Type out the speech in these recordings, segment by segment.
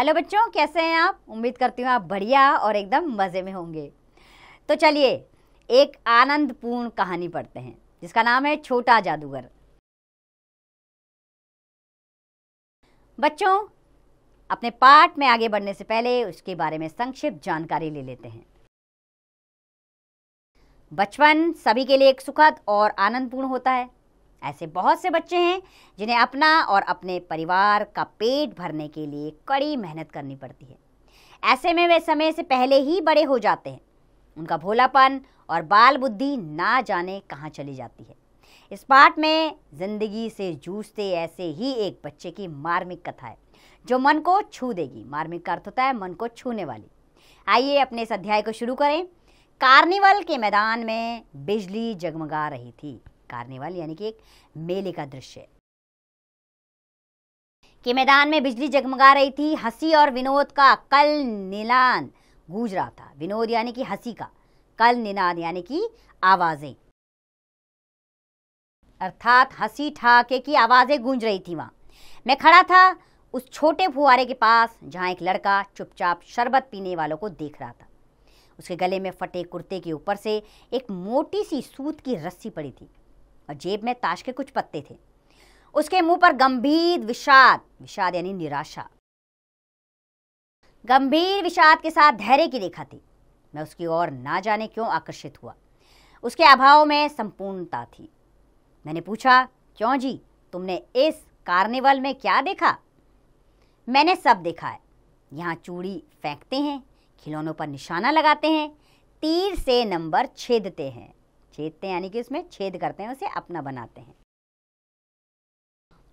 Hello बच्चों, कैसे हैं आप? उम्मीद करती हूँ आप बढ़िया और एकदम मज़े में होंगे। तो चलिए एक आनंदपूर्ण कहानी पढ़ते हैं जिसका नाम है छोटा जादूगर। बच्चों, अपने पाठ में आगे बढ़ने से पहले उसके बारे में संक्षिप्त जानकारी ले लेते हैं। बचपन सभी के लिए एक सुखद और आनंदपूर्ण होता है। ऐसे बहुत से बच्चे हैं जिन्हें अपना और अपने परिवार का पेट भरने के लिए कड़ी मेहनत करनी पड़ती है। ऐसे में वे समय से पहले ही बड़े हो जाते हैं। उनका भोलापन और बाल बुद्धि ना जाने कहाँ चली जाती है। इस पाठ में जिंदगी से जूझते ऐसे ही एक बच्चे की मार्मिक कथा है जो मन को छू देगी। मार्मिक का अर्थ होता है मन को छूने वाली। आइए अपने इस अध्याय को शुरू करें। कार्निवल के मैदान में बिजली जगमगा रही थी। कार्निवल यानी कि एक मेले का दृश्य के मैदान में बिजली जगमगा रही थी। हंसी और विनोद का कल निनाद गूंज रहा था। विनोद यानी कि हंसी का, कल निनाद यानी कि आवाजें, अर्थात हंसी ठाके की आवाजें गूंज रही थी। वहां मैं खड़ा था उस छोटे फुहारे के पास जहां एक लड़का चुपचाप शरबत पीने वालों को देख रहा था। उसके गले में फटे कुर्ते के ऊपर से एक मोटी सी सूत की रस्सी पड़ी थी और जेब में ताश के कुछ पत्ते थे। उसके मुंह पर गंभीर विषाद, विषाद यानी निराशा, गंभीर विषाद के साथ धैर्य की रेखा थी। मैं उसकी ओर ना जाने क्यों आकर्षित हुआ। उसके अभाव में संपूर्णता थी। मैंने पूछा, क्यों जी, तुमने इस कार्निवल में क्या देखा? मैंने सब देखा है। यहाँ चूड़ी फेंकते हैं, खिलौनों पर निशाना लगाते हैं, तीर से नंबर छेदते हैं। छेदते हैं यानी कि उसमें छेद करते हैं, उसे अपना बनाते हैं।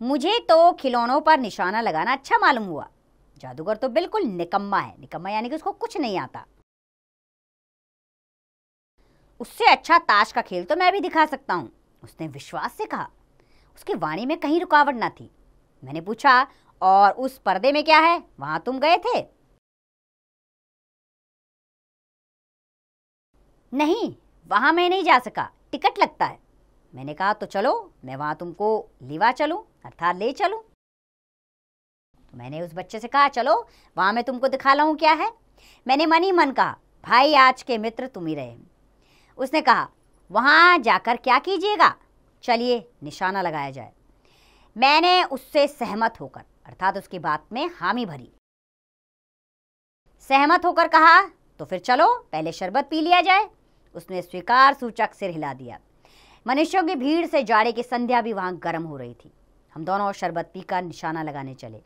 मुझे तो खिलौनों पर निशाना लगाना अच्छा मालूम हुआ। जादूगर तो बिल्कुल निकम्मा है। निकम्मा यानी कि उसको कुछ नहीं आता। उससे अच्छा ताश का खेल तो मैं भी दिखा सकता हूँ, उसने विश्वास से कहा। उसकी वाणी में कहीं रुकावट न थी। मैंने पूछा, और उस पर्दे में क्या है? वहां तुम गए थे? नहीं, वहां मैं नहीं जा सका, टिकट लगता है। मैंने कहा, तो चलो मैं वहां तुमको लिवा चलूं, अर्थात ले चलूं। तो मैंने उस बच्चे से कहा, चलो वहां मैं तुमको दिखा लाऊं क्या है। मैंने मन ही मन कहा, भाई आज के मित्र तुम ही रहे। उसने कहा, वहां जाकर क्या कीजिएगा? चलिए निशाना लगाया जाए। मैंने उससे सहमत होकर, अर्थात उसकी बात में हामी भरी। सहमत होकर कहा, तो फिर चलो पहले शरबत पी लिया जाए। उसने स्वीकार सूचक सिर हिला दिया। मनुष्यों की भीड़ से जाड़े की संध्या भी वहां गर्म हो रही थी। हम दोनों शरबत पीकर निशाना लगाने चले।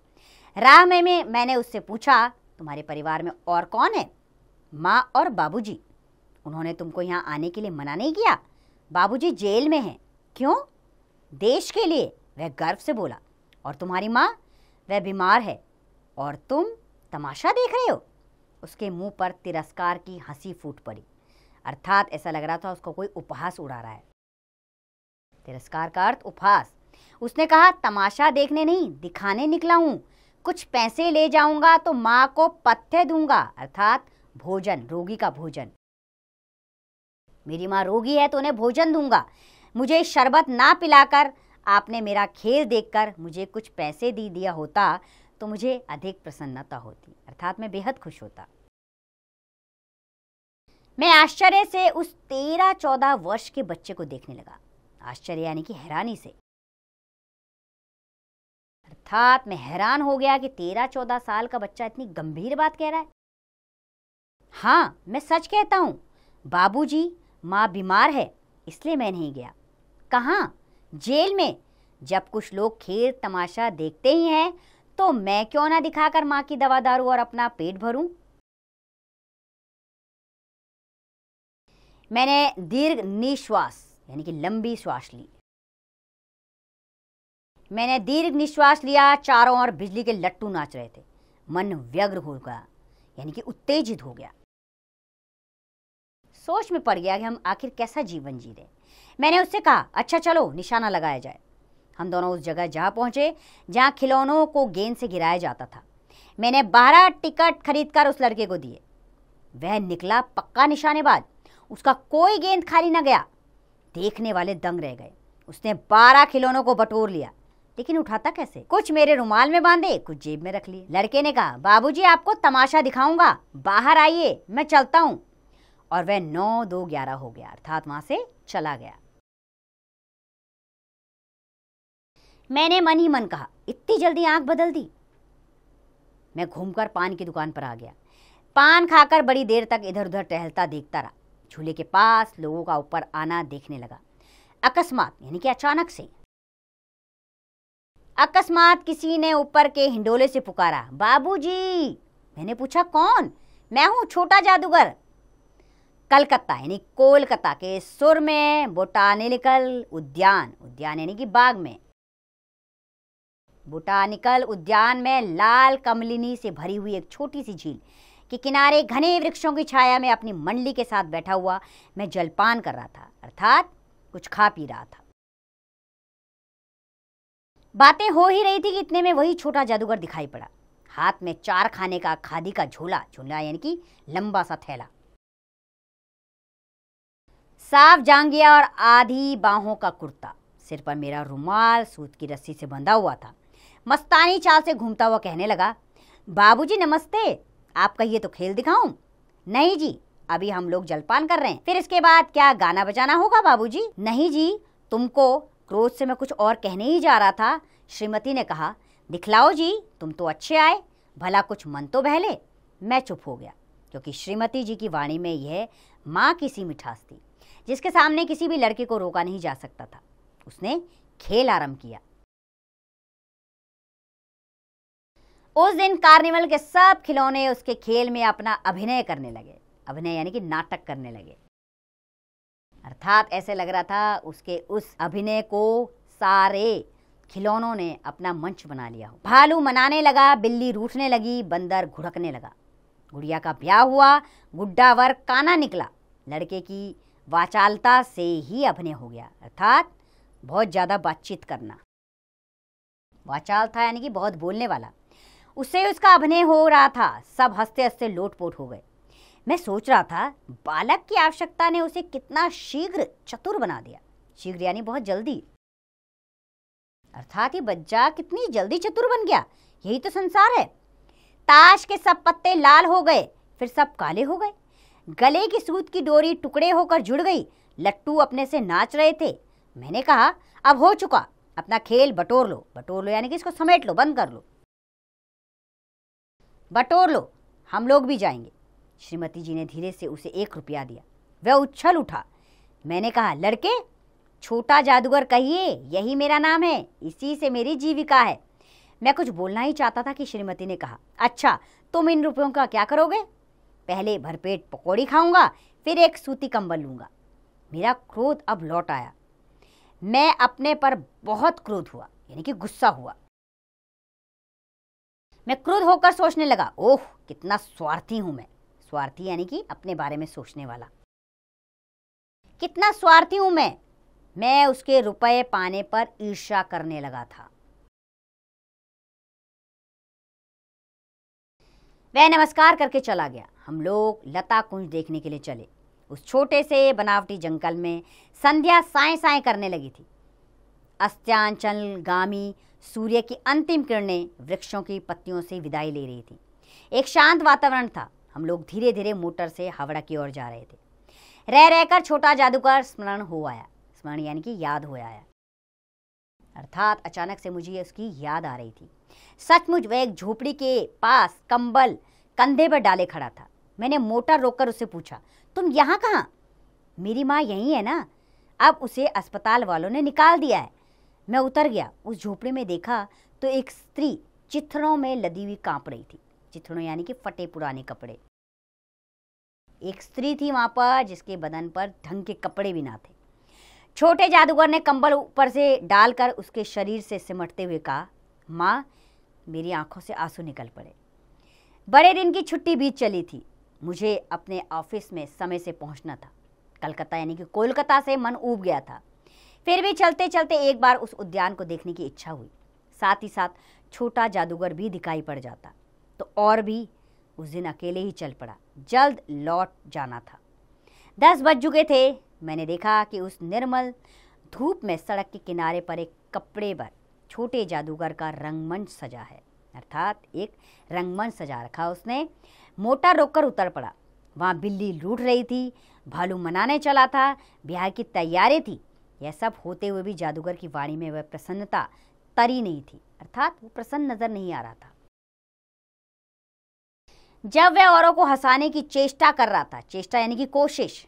राह में मैंने उससे पूछा, तुम्हारे परिवार में और कौन है? माँ और बाबूजी। उन्होंने तुमको यहाँ आने के लिए मना नहीं किया? बाबूजी जेल में हैं। क्यों? देश के लिए, वह गर्व से बोला। और तुम्हारी माँ? वह बीमार है। और तुम तमाशा देख रहे हो? उसके मुंह पर तिरस्कार की हंसी फूट पड़ी, अर्थात ऐसा लग रहा था उसको कोई उपहास उड़ा रहा है। तिरस्कार का अर्थ उपहास। उसने कहा, तमाशा देखने नहीं, दिखाने निकला हूं। कुछ पैसे ले जाऊंगा तो माँ को पथ्य दूंगा, अर्थात भोजन, रोगी का भोजन। मेरी माँ रोगी है तो उन्हें भोजन दूंगा। मुझे शरबत ना पिलाकर आपने मेरा खेल देखकर मुझे कुछ पैसे दे दिया होता तो मुझे अधिक प्रसन्नता होती, अर्थात मैं बेहद खुश होता। मैं आश्चर्य से उस 13-14 वर्ष के बच्चे को देखने लगा। आश्चर्य यानी कि हैरानी से, अर्थात मैं हैरान हो गया कि 13-14 साल का बच्चा इतनी गंभीर बात कह रहा है। हाँ, मैं सच कहता हूं, बाबूजी, माँ बीमार है इसलिए मैं नहीं गया। कहाँ? जेल में। जब कुछ लोग खेल तमाशा देखते ही हैं तो मैं क्यों ना दिखाकर माँ की दवा दारू और अपना पेट भरूं। मैंने दीर्घ निश्वास यानी कि लंबी श्वास ली। मैंने दीर्घ निश्वास लिया। चारों ओर बिजली के लट्टू नाच रहे थे। मन व्यग्र हो गया यानी कि उत्तेजित हो गया। सोच में पड़ गया कि हम आखिर कैसा जीवन जी रहे। मैंने उससे कहा, अच्छा चलो निशाना लगाया जाए। हम दोनों उस जगह जा पहुंचे जहां खिलौनों को गेंद से गिराया जाता था। मैंने 12 टिकट खरीदकर उस लड़के को दिए। वह निकला पक्का निशानेबाज। उसका कोई गेंद खाली न गया। देखने वाले दंग रह गए। उसने 12 खिलौनों को बटोर लिया। लेकिन उठाता कैसे? कुछ मेरे रुमाल में बांधे, कुछ जेब में रख लिए। लड़के ने कहा, बाबूजी आपको तमाशा दिखाऊंगा, बाहर आइए, मैं चलता हूँ। और वह 9-2-11 हो गया, अर्थात वहां से चला गया। मैंने मन ही मन कहा, इतनी जल्दी आंख बदल दी। मैं घूमकर पान की दुकान पर आ गया। पान खाकर बड़ी देर तक इधर उधर टहलता देखता रहा। झूले के पास लोगों का ऊपर आना देखने लगा। अकस्मात यानी कि अकस्मात किसी ने ऊपर के हिंडोले से पुकारा, बाबूजी। मैंने पूछा, कौन? मैं हूं छोटा जादूगर। कलकत्ता यानी कोलकाता के सुर में बोटानिकल उद्यान, उद्यान यानी कि बाग में, बोटानिकल उद्यान में लाल कमलिनी से भरी हुई एक छोटी सी झील के किनारे घने वृक्षों की छाया में अपनी मंडली के साथ बैठा हुआ मैं जलपान कर रहा था, अर्थात कुछ खा पी रहा था। बातें हो ही रही थी कि इतने में वही छोटा जादूगर दिखाई पड़ा। हाथ में 4 खाने का खादी का झोला, झोला यानी कि लंबा सा थैला, साफ जांघिया और आधी बाहों का कुर्ता, सिर पर मेरा रुमाल सूत की रस्सी से बंधा हुआ था। मस्तानी चाल से घूमता हुआ कहने लगा, बाबूजी नमस्ते, आप कहिए तो खेल दिखाऊं? नहीं जी, अभी हम लोग जलपान कर रहे हैं, फिर इसके बाद क्या गाना बजाना होगा बाबूजी? नहीं जी, तुमको क्रोध से मैं कुछ और कहने ही जा रहा था। श्रीमती ने कहा, दिखलाओ जी, तुम तो अच्छे आए, भला कुछ मन तो बहले। मैं चुप हो गया, क्योंकि श्रीमती जी की वाणी में यह माँ की सी मिठास थी जिसके सामने किसी भी लड़के को रोका नहीं जा सकता था। उसने खेल आरंभ किया। उस दिन कार्निवल के सब खिलौने उसके खेल में अपना अभिनय करने लगे। अभिनय यानी कि नाटक करने लगे, अर्थात ऐसे लग रहा था उसके उस अभिनय को सारे खिलौनों ने अपना मंच बना लिया हो। भालू मनाने लगा, बिल्ली रूठने लगी, बंदर घुड़कने लगा। गुड़िया का ब्याह हुआ, गुड्डा वर काना निकला। लड़के की वाचालता से ही अभिनय हो गया, अर्थात बहुत ज्यादा बातचीत करना। वाचाल था यानी कि बहुत बोलने वाला, उससे उसका अभिनय हो रहा था। सब हंसते हंसते लोटपोट हो गए। मैं सोच रहा था, बालक की आवश्यकता ने उसे कितना शीघ्र चतुर बना दिया। शीघ्र यानी बहुत जल्दी, अर्थात ये बच्चा कितनी जल्दी चतुर बन गया। यही तो संसार है। ताश के सब पत्ते लाल हो गए, फिर सब काले हो गए। गले की सूत की डोरी टुकड़े होकर जुड़ गई। लट्टू अपने से नाच रहे थे। मैंने कहा, अब हो चुका, अपना खेल बटोर लो। बटोर लो यानी कि इसको समेट लो, बंद कर लो। बटोर लो, हम लोग भी जाएंगे। श्रीमती जी ने धीरे से उसे 1 रुपया दिया। वह उछल उठा। मैंने कहा, लड़के, छोटा जादूगर कहिए, यही मेरा नाम है, इसी से मेरी जीविका है। मैं कुछ बोलना ही चाहता था कि श्रीमती ने कहा, अच्छा, तुम इन रुपयों का क्या करोगे? पहले भरपेट पकौड़ी खाऊंगा, फिर एक सूती कंबल लूंगा। मेरा क्रोध अब लौट आया। मैं अपने पर बहुत क्रोध हुआ, यानी कि गुस्सा हुआ। मैं क्रोध होकर सोचने लगा, ओह कितना स्वार्थी हूं मैं। स्वार्थी यानी कि अपने बारे में सोचने वाला। कितना स्वार्थी हूं मैं उसके रुपए पाने पर ईर्ष्या करने लगा था। वह नमस्कार करके चला गया। हम लोग लता कुंज देखने के लिए चले। उस छोटे से बनावटी जंगल में संध्या साए साए करने लगी थी। अस्त्यांचलगामी सूर्य की अंतिम किरणें वृक्षों की पत्तियों से विदाई ले रही थी। एक शांत वातावरण था। हम लोग धीरे धीरे मोटर से हावड़ा की ओर जा रहे थे। रह रहकर छोटा जादूगर स्मरण हो आया। स्मरण यानी कि याद हो आया, अर्थात अचानक से मुझे उसकी याद आ रही थी। सचमुच वह एक झोपड़ी के पास कंबल कंधे पर डाले खड़ा था। मैंने मोटर रोककर उससे पूछा, तुम यहाँ कहाँ? मेरी माँ यहीं है ना? अब उसे अस्पताल वालों ने निकाल दिया है। मैं उतर गया। उस झोपड़ी में देखा तो एक स्त्री चिथड़ों में लदी हुई कांप रही थी। चिथड़ों यानी कि फटे पुराने कपड़े। एक स्त्री थी वहां पर जिसके बदन पर ढंग के कपड़े भी ना थे। छोटे जादूगर ने कंबल ऊपर से डालकर उसके शरीर से सिमटते हुए कहा, माँ, मेरी आंखों से आंसू निकल पड़े। बड़े दिन की छुट्टी बीत चली थी। मुझे अपने ऑफिस में समय से पहुंचना था। कलकत्ता यानी कि कोलकाता से मन ऊब गया था। फिर भी चलते चलते एक बार उस उद्यान को देखने की इच्छा हुई। साथ ही साथ छोटा जादूगर भी दिखाई पड़ जाता तो और भी। उस दिन अकेले ही चल पड़ा। जल्द लौट जाना था। 10 बज चुके थे। मैंने देखा कि उस निर्मल धूप में सड़क के किनारे पर एक कपड़े पर छोटे जादूगर का रंगमंच सजा है, अर्थात एक रंगमंच सजा रखा उसने। मोटर रोककर उतर पड़ा। वहाँ बिल्ली लूट रही थी, भालू मनाने चला था, ब्याह की तैयारी थी। यह सब होते हुए भी जादूगर की वाणी में वह प्रसन्नता तरी नहीं थी, अर्थात वो प्रसन्न नजर नहीं आ रहा था। जब वह औरों को हंसाने की चेष्टा कर रहा था, चेष्टा यानी कि कोशिश,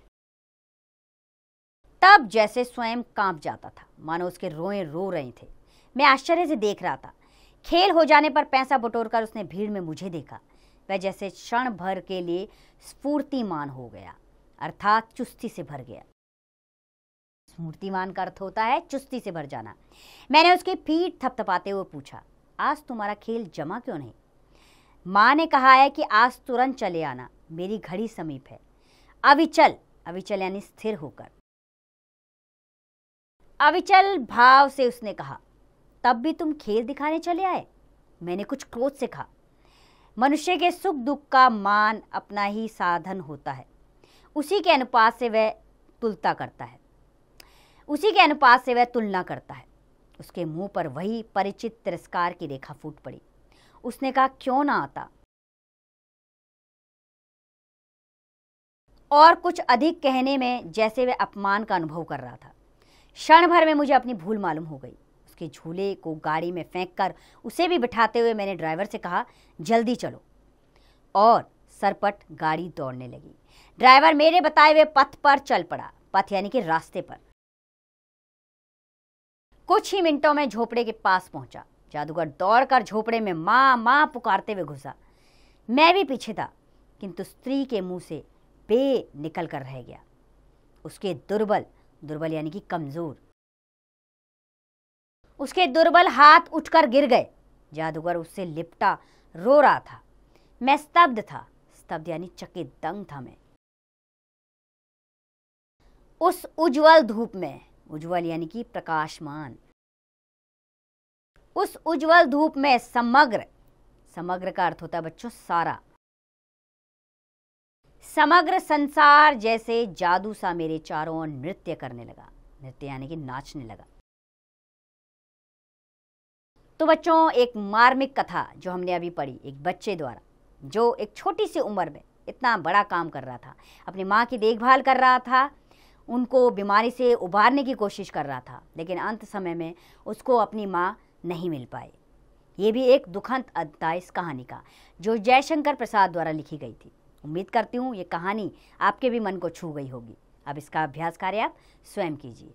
तब जैसे स्वयं कांप जाता था, मानो उसके रोए रो रहे थे। मैं आश्चर्य से देख रहा था। खेल हो जाने पर पैसा बटोरकर उसने भीड़ में मुझे देखा। वह जैसे क्षण भर के लिए स्फूर्तिमान हो गया, अर्थात चुस्ती से भर गया। स्फूर्तिमान का अर्थ होता है चुस्ती से भर जाना। मैंने उसकी पीठ थपथपाते हुए पूछा, आज तुम्हारा खेल जमा क्यों नहीं? माँ ने कहा है कि आज तुरंत चले आना, मेरी घड़ी समीप है। अविचल, अविचल यानी स्थिर होकर, अविचल भाव से उसने कहा, तब भी तुम खेल दिखाने चले आए? मैंने कुछ क्रोध से कहा। मनुष्य के सुख दुख का मान अपना ही साधन होता है, उसी के अनुपात से वह तुलना करता है, उसी के अनुपात से वह तुलना करता है। उसके मुंह पर वही परिचित तिरस्कार की रेखा फूट पड़ी। उसने कहा, क्यों ना आता? और कुछ अधिक कहने में जैसे वह अपमान का अनुभव कर रहा था। क्षण भर में मुझे अपनी भूल मालूम हो गई। उसके झूले को गाड़ी में फेंककर उसे भी बिठाते हुए मैंने ड्राइवर से कहा, जल्दी चलो। और सरपट गाड़ी दौड़ने लगी। ड्राइवर मेरे बताए हुए पथ पर चल पड़ा, पथ यानी कि रास्ते पर। कुछ ही मिनटों में झोपड़े के पास पहुंचा। जादूगर दौड़कर झोपड़े में माँ माँ पुकारते हुए घुसा। मैं भी पीछे था, किंतु स्त्री के मुंह से बे निकल कर रह गया। उसके दुर्बल, दुर्बल यानी कि कमजोर, उसके दुर्बल हाथ उठकर गिर गए। जादूगर उससे लिपटा रो रहा था। मैं स्तब्ध था, स्तब्ध यानी चकित, दंग था मैं। उस उज्जवल धूप में, उज्जवल यानी कि प्रकाशमान, उस उज्जवल धूप में समग्र, समग्र का अर्थ होता है बच्चों सारा, समग्र संसार जैसे जादू सा मेरे चारों ओर नृत्य करने लगा। नृत्य यानी कि नाचने लगा। तो बच्चों, एक मार्मिक कथा जो हमने अभी पढ़ी, एक बच्चे द्वारा जो एक छोटी सी उम्र में इतना बड़ा काम कर रहा था, अपनी माँ की देखभाल कर रहा था, उनको बीमारी से उबारने की कोशिश कर रहा था, लेकिन अंत समय में उसको अपनी माँ नहीं मिल पाई। ये भी एक दुखद अध्याय इस कहानी का, जो जयशंकर प्रसाद द्वारा लिखी गई थी। उम्मीद करती हूँ ये कहानी आपके भी मन को छू गई होगी। अब इसका अभ्यास कार्य आप स्वयं कीजिए।